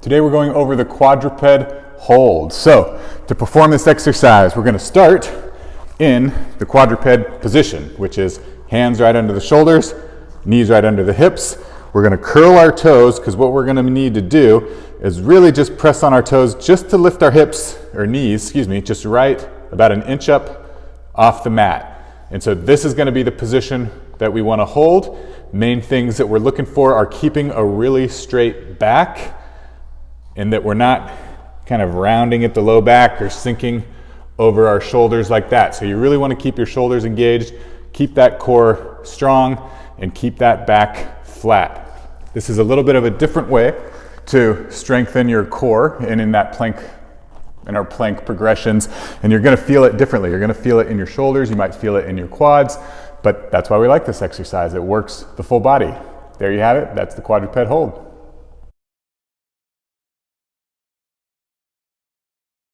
Today we're going over the quadruped hold. So to perform this exercise, we're going to start in the quadruped position, which is hands right under the shoulders, knees right under the hips. We're going to curl our toes because what we're going to need to do is really just press on our toes just to lift our hips, or knees, just right about an inch up off the mat. And so this is going to be the position that we want to hold. Main things that we're looking for are keeping a really straight back, and that we're not kind of rounding at the low back or sinking over our shoulders like that. So you really want to keep your shoulders engaged, keep that core strong, and keep that back flat. This is a little bit of a different way to strengthen your core and in that plank, in our plank progressions, and you're going to feel it differently. You're going to feel it in your shoulders, you might feel it in your quads, but that's why we like this exercise. It works the full body. There you have it. That's the quadruped hold.